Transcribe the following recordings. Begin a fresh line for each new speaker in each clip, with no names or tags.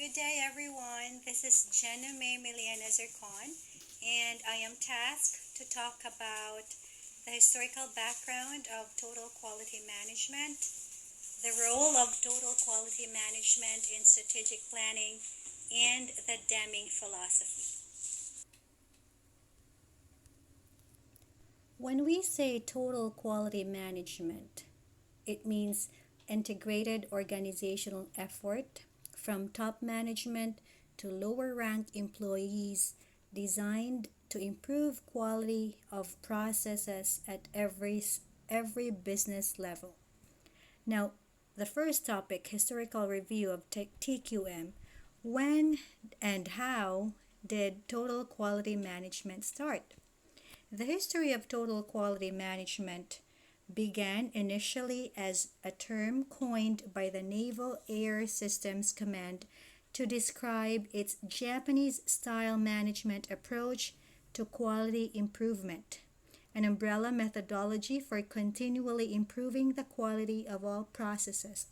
Good day, everyone. This is Jenna May Miliana Zircon, and I am tasked to talk about the historical background of total quality management, the role of total quality management in strategic planning, and the Deming philosophy. When we say total quality management, it means integrated organizational effort from top management to lower ranked employees designed to improve quality of processes at every business level. Now, the first topic, historical review of TQM. When and how did total quality management start? The history of total quality management began initially as a term coined by the Naval Air Systems Command to describe its Japanese style management approach to quality improvement, an umbrella methodology for continually improving the quality of all processes.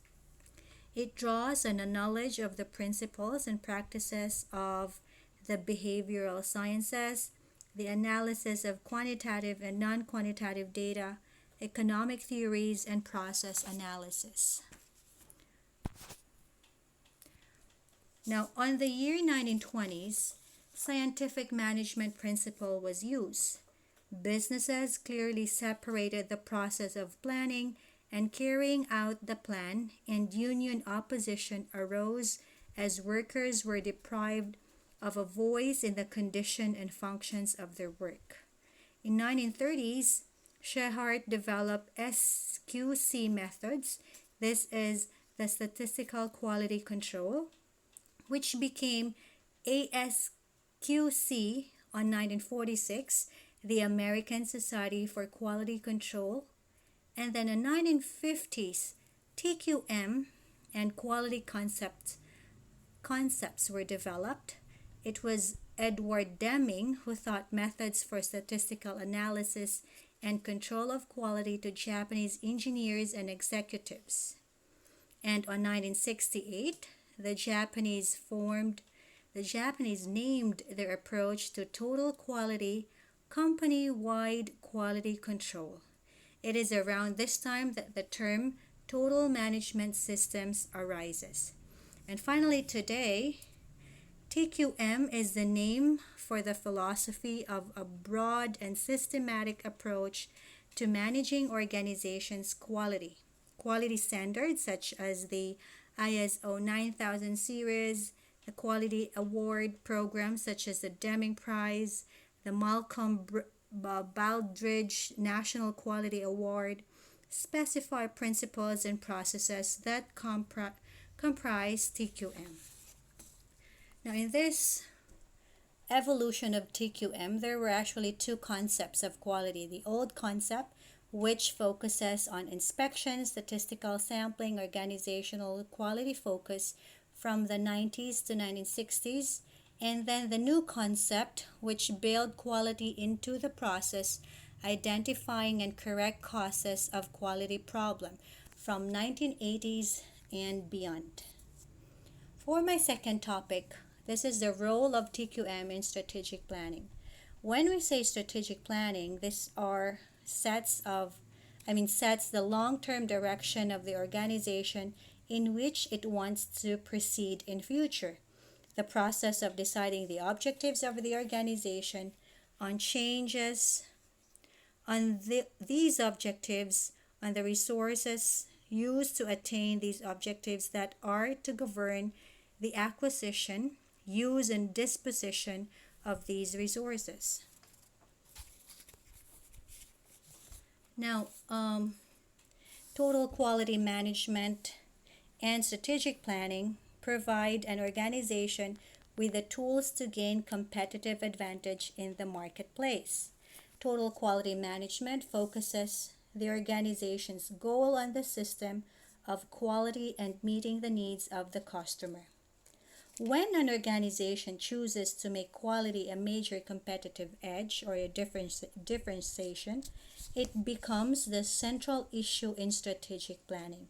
It draws on a knowledge of the principles and practices of the behavioral sciences, the analysis of quantitative and non quantitative data, economic theories, and process analysis. Now, on the year 1920s, scientific management principle was used. Businesses clearly separated the process of planning and carrying out the plan, and union opposition arose as workers were deprived of a voice in the condition and functions of their work. In 1930s, Shehart developed SQC methods. This is the statistical quality control, which became ASQC on 1946, the American Society for Quality Control, and then in 1950s, TQM and quality concepts were developed. It was Edward Deming who taught methods for statistical analysis and control of quality to Japanese engineers and executives. And on 1968, the Japanese named their approach to total quality company-wide quality control. It is around this time that the term total management systems arises. And finally, today, TQM is the name for the philosophy of a broad and systematic approach to managing organizations' quality. Quality standards such as the ISO 9000 series, the quality award programs such as the Deming Prize, the Malcolm Baldrige National Quality Award, specify principles and processes that comprise TQM. Now, in this evolution of TQM, there were actually two concepts of quality. The old concept, which focuses on inspection, statistical sampling, organizational quality focus from the 90s to 1960s, and then the new concept, which build quality into the process, identifying and correct causes of quality problem from 1980s and beyond. For my second topic, this is the role of TQM in strategic planning. When we say strategic planning, these are sets the long-term direction of the organization in which it wants to proceed in future. The process of deciding the objectives of the organization on changes on these objectives, on the resources used to attain these objectives that are to govern the acquisition, use, and disposition of these resources. Now, total quality management and strategic planning provide an organization with the tools to gain competitive advantage in the marketplace. Total quality management focuses the organization's goal on the system of quality and meeting the needs of the customer. When an organization chooses to make quality a major competitive edge or a differentiation, it becomes the central issue in strategic planning.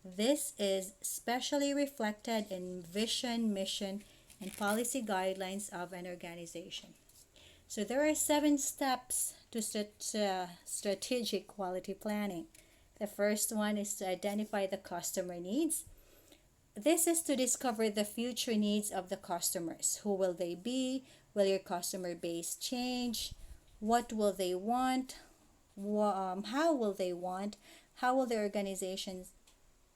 This is specially reflected in vision, mission, and policy guidelines of an organization. So there are 7 steps to strategic quality planning. The first one is to identify the customer needs. This is to discover the future needs of the customers. Who will they be? Will your customer base change? What will they want? How will they want? How will the organizations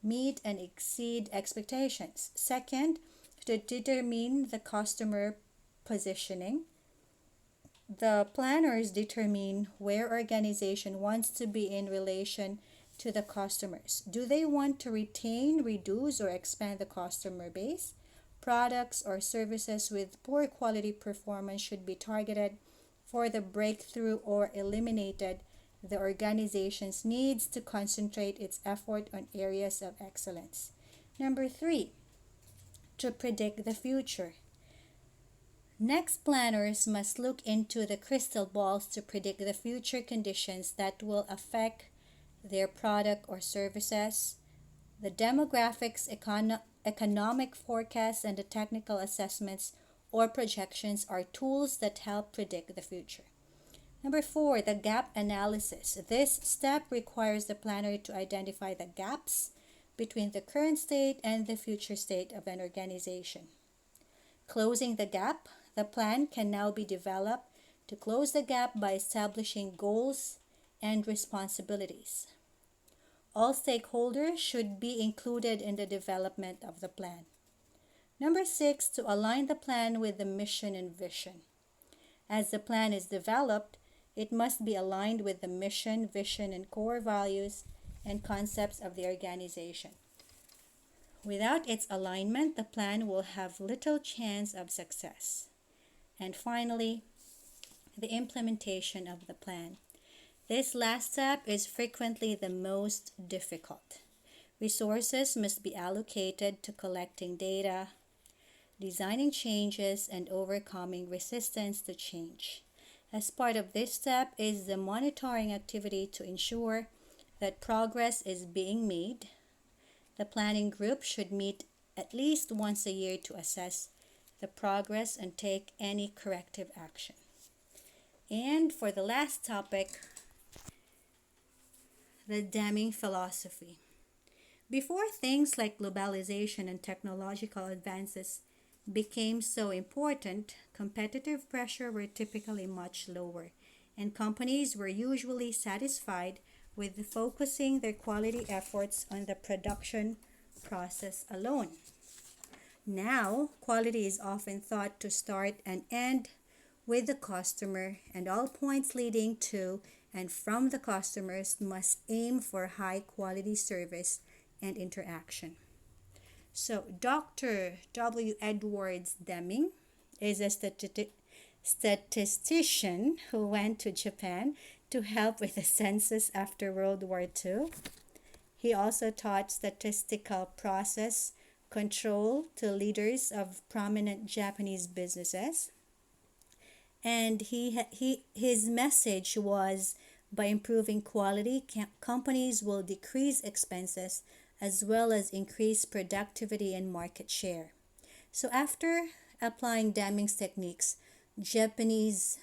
meet and exceed expectations? Second, to determine the customer positioning. The planners determine where organization wants to be in relation to the customers. Do they want to retain, reduce, or expand the customer base? Products or services with poor quality performance should be targeted for the breakthrough or eliminated. The organization's needs to concentrate its effort on areas of excellence. Number 3, to predict the future. Next, planners must look into the crystal balls to predict the future conditions that will affect their product or services. The demographics, economic forecasts, and the technical assessments or projections are tools that help predict the future. Number 4, the gap analysis. This step requires the planner to identify the gaps between the current state and the future state of an organization. Closing the gap. The plan can now be developed to close the gap by establishing goals and responsibilities. All stakeholders should be included in the development of the plan. Number 6, to align the plan with the mission and vision. As the plan is developed, it must be aligned with the mission, vision, and core values and concepts of the organization. Without its alignment, the plan will have little chance of success. And finally, the implementation of the plan. This last step is frequently the most difficult. Resources must be allocated to collecting data, designing changes, and overcoming resistance to change. As part of this step is the monitoring activity to ensure that progress is being made. The planning group should meet at least once a year to assess the progress and take any corrective action. And for the last topic, the Deming philosophy. Before things like globalization and technological advances became so important, competitive pressure were typically much lower, and companies were usually satisfied with focusing their quality efforts on the production process alone. Now, quality is often thought to start and end with the customer, and all points leading to and from the customers must aim for high quality service and interaction. So, Dr. W. Edwards Deming is a statistician who went to Japan to help with the census after World War II. He also taught statistical process control to leaders of prominent Japanese businesses. And his message was, by improving quality, companies will decrease expenses as well as increase productivity and market share. So after applying Deming's techniques, Japanese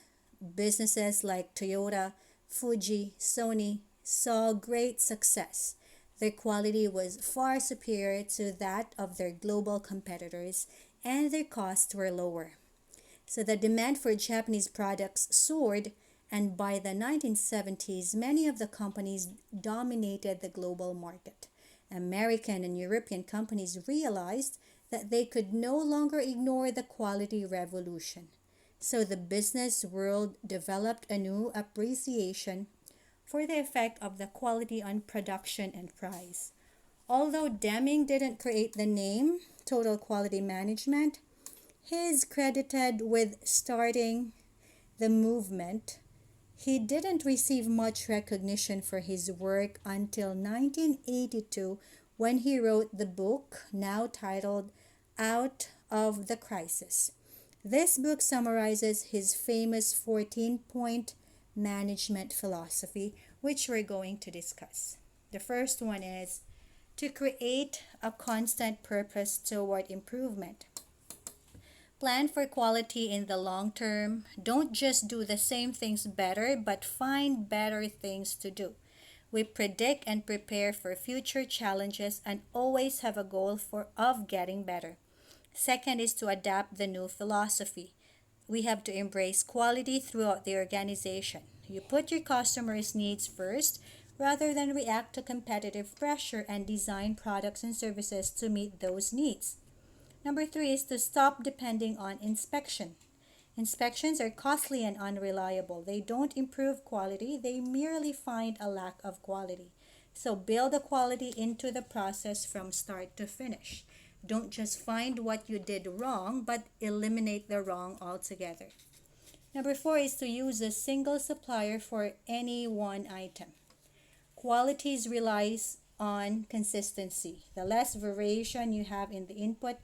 businesses like Toyota, Fuji, Sony saw great success. Their quality was far superior to that of their global competitors, and their costs were lower. So the demand for Japanese products soared, and by the 1970s, many of the companies dominated the global market. American and European companies realized that they could no longer ignore the quality revolution. So the business world developed a new appreciation for the effect of the quality on production and price. Although Deming didn't create the name Total Quality Management, he is credited with starting the movement. He didn't receive much recognition for his work until 1982 when he wrote the book now titled Out of the Crisis. This book summarizes his famous 14-point management philosophy, which we're going to discuss. The first one is to create a constant purpose toward improvement. Plan for quality in the long term. Don't just do the same things better, but find better things to do. We predict and prepare for future challenges and always have a goal of getting better. Second is to adapt the new philosophy. We have to embrace quality throughout the organization. You put your customers' needs first rather than react to competitive pressure and design products and services to meet those needs. Number three is to stop depending on inspection. Inspections are costly and unreliable. They don't improve quality, they merely find a lack of quality. So build the quality into the process from start to finish. Don't just find what you did wrong, but eliminate the wrong altogether. Number four is to use a single supplier for any one item. Qualities relies on consistency. The less variation you have in the input,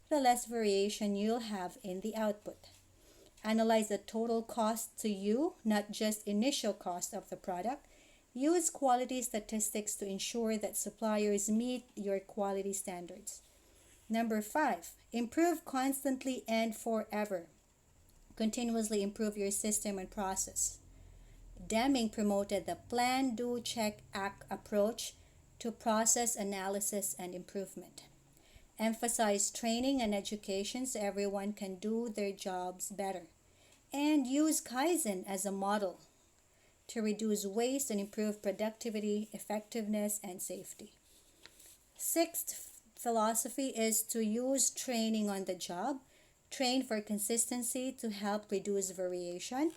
the less variation you'll have in the output. Analyze the total cost to you, not just initial cost of the product. Use quality statistics to ensure that suppliers meet your quality standards. Number five, improve constantly and forever. Continuously improve your system and process. Deming promoted the plan, do, check, act approach to process analysis and improvement. Emphasize training and education so everyone can do their jobs better. And use Kaizen as a model to reduce waste and improve productivity, effectiveness, and safety. Sixth philosophy is to use training on the job. Train for consistency to help reduce variation.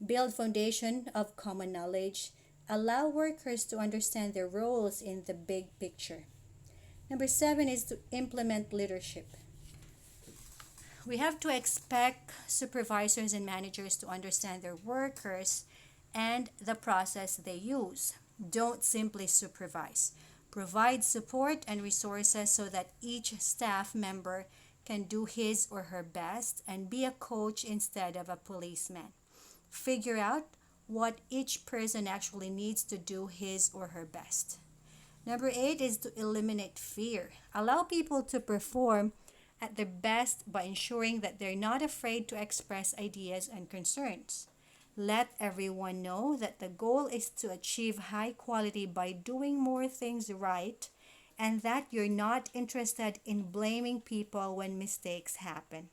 Build foundation of common knowledge. Allow workers to understand their roles in the big picture. Number seven is to implement leadership. We have to expect supervisors and managers to understand their workers and the process they use. Don't simply supervise. Provide support and resources so that each staff member can do his or her best and be a coach instead of a policeman. Figure out what each person actually needs to do his or her best. Number eight is to eliminate fear. Allow people to perform at their best by ensuring that they're not afraid to express ideas and concerns. Let everyone know that the goal is to achieve high quality by doing more things right and that you're not interested in blaming people when mistakes happen.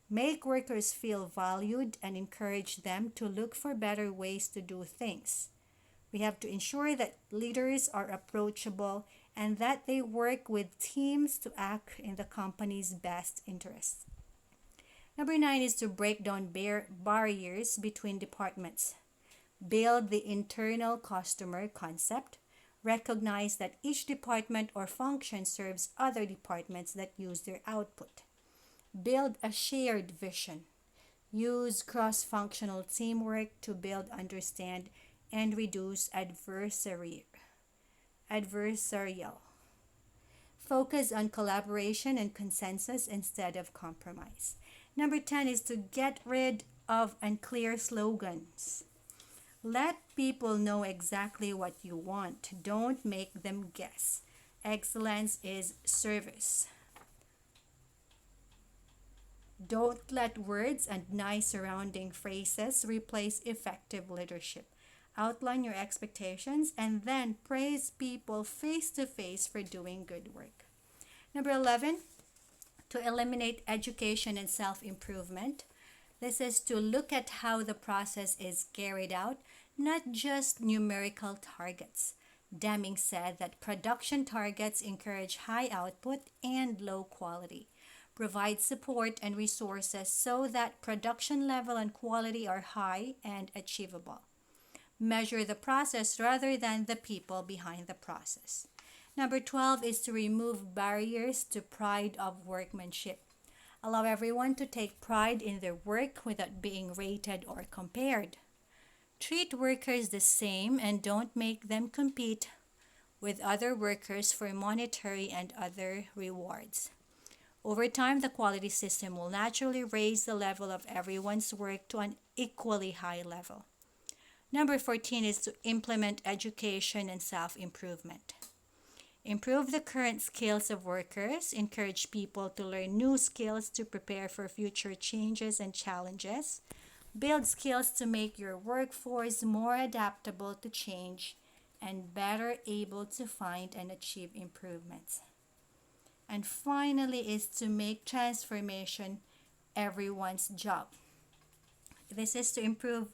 Make workers feel valued and encourage them to look for better ways to do things. We have to ensure that leaders are approachable and that they work with teams to act in the company's best interests. Number nine is to break down barriers between departments. Build the internal customer concept. Recognize that each department or function serves other departments that use their output. Build a shared vision. Use cross-functional teamwork to build, understand, and reduce adversarial. Focus on collaboration and consensus instead of compromise. Number 10 is to get rid of unclear slogans. Let people know exactly what you want. Don't make them guess. Excellence is service. Don't let words and nice surrounding phrases replace effective leadership. Outline your expectations and then praise people face to face for doing good work. Number 11, to eliminate education and self-improvement. This is to look at how the process is carried out, not just numerical targets. Deming said that production targets encourage high output and low quality. Provide support and resources so that production level and quality are high and achievable. Measure the process rather than the people behind the process. Number 12 is to remove barriers to pride of workmanship. Allow everyone to take pride in their work without being rated or compared. Treat workers the same and don't make them compete with other workers for monetary and other rewards. Over time, the quality system will naturally raise the level of everyone's work to an equally high level. Number 14 is to implement education and self-improvement. Improve the current skills of workers, encourage people to learn new skills to prepare for future changes and challenges, build skills to make your workforce more adaptable to change and better able to find and achieve improvements. And finally is to make transformation everyone's job. This is to improve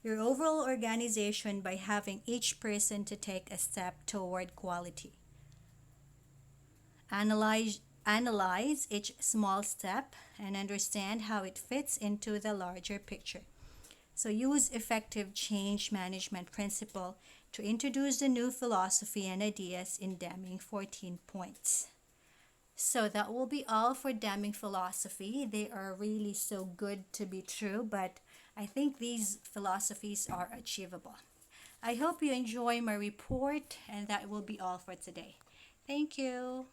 your overall organization by having each person to take a step toward quality. Analyze each small step and understand how it fits into the larger picture. So use effective change management principle to introduce the new philosophy and ideas in Deming 14 points. So that will be all for Deming philosophy. They are really so good to be true, but I think these philosophies are achievable. I hope you enjoy my report, and that will be all for today. Thank you.